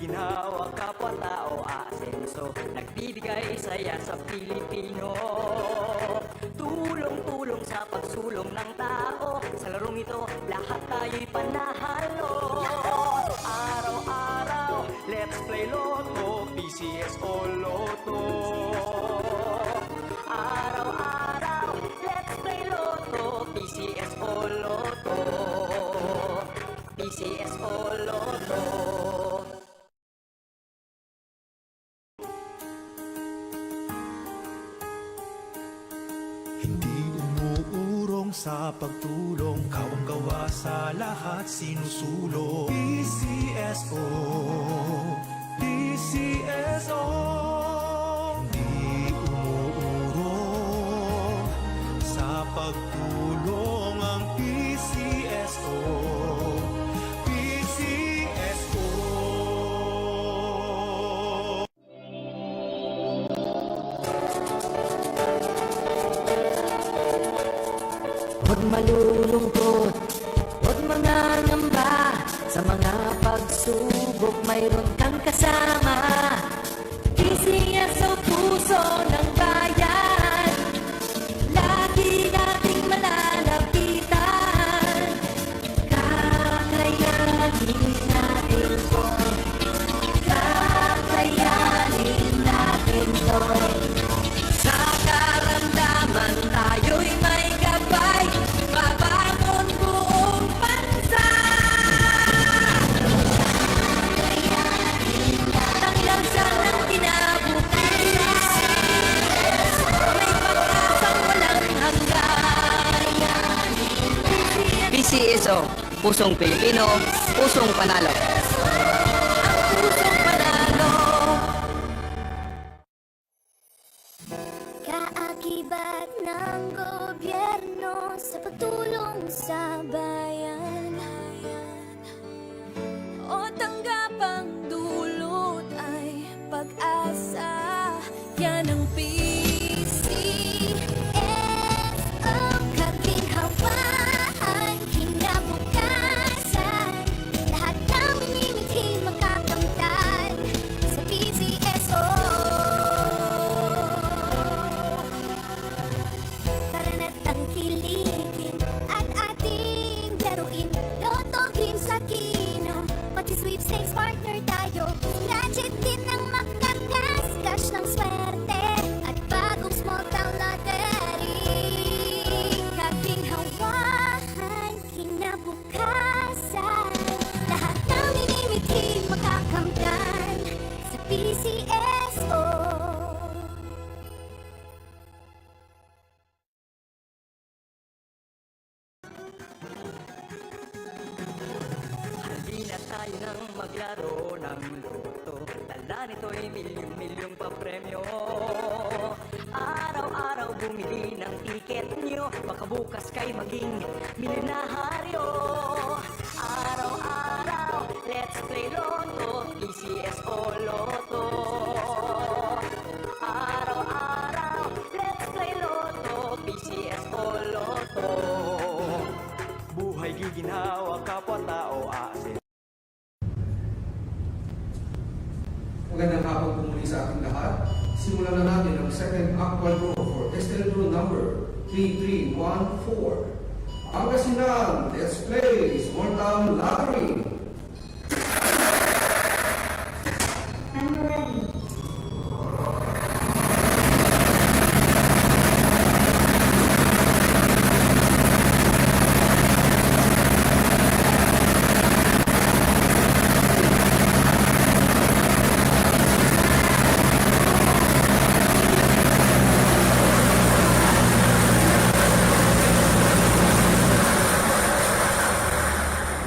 ginawa kapwa-tao asenso, nagbibigay saya sa Pilipino. Tulong-tulong sa pagsulong ng tao, sa larong ito lahat tayo'y panahalo. Araw-araw, let's play Lotto, PCS o Lotto. Araw-araw, let's play Lotto, PCS o Lotto. PCS o Lotto. Hindi umuurong sa pagtulong, kawang-gawa sa lahat sinusulong. PCSO, PCSO. Hindi umuurong sa pagtulong ang PCSO, PCSO. Huwag malulungkot, huwag mangangamba, sa mga pagsubok mayroon kang kasama. PCS o puso ng bayan, lagi nating malalapitan. Kakayanin natin to, kakayanin natin to. Sa karamdaman tayo'y may gabay, babangon buong bansa. Tanglasan ng kinabukasan, may pag-asang walang hanggan. PCSO, pusong Pilipino, pusong panalo. Ang pusong panalo. Kaakibat ng gobyerno sa pagtulong sa bayan, o tanggapang dulot ay pag-asa. Yan ang PCSO, kaginhawaan, kinabukasan. Lahat ng minimiti makakamtan sa PCSO. Tara na't tangkilikin at ating laruin. Lotto, games at kino, pati sweepstakes partner tayo. Gadget din ang makakas, cash ng swerte at bagong small town lottery. Kaginhawahan, kinabukasan. Lahat ng minimiti makakamtan sa PCSO. Halina tayo nang maglaro ng Lotto, tala nito'y milyong-milyong papremyo. Araw-araw bumili ng tiket nyo, baka bukas kay maging milyonaryo. Araw-araw, let's play Lotto, PCS o Lotto. Araw-araw, let's play Lotto, PCS o Lotto. Buhay giginawa, kapwa-tao aasin. Magandang hapon po muli sa ating lahat. Simulan na natin ang second actual draw for SL Draw number 3314. Pangasinan, let's play Small Town Lottery. I'm ready.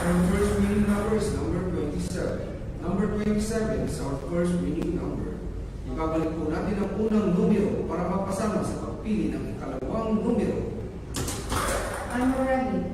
Our first winning number is number 27. Number 27 is our first winning number. Ibabalik po natin ang unang numero para mapasama sa pagpili ng ikalawang numero. I'm ready.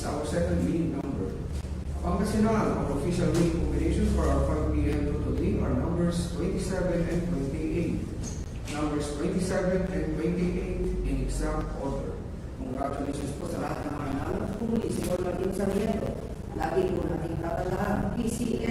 our second winning number. Pangasinan, our official winning combinations for our 5 p.m. Lotto League are numbers 27 and 28. Numbers 27 and 28 in exact order. Congratulations po sa lahat ng mga nanalo. Pumuli si Olga din Sarmiento. Lagi po nating tatandaan, PCSO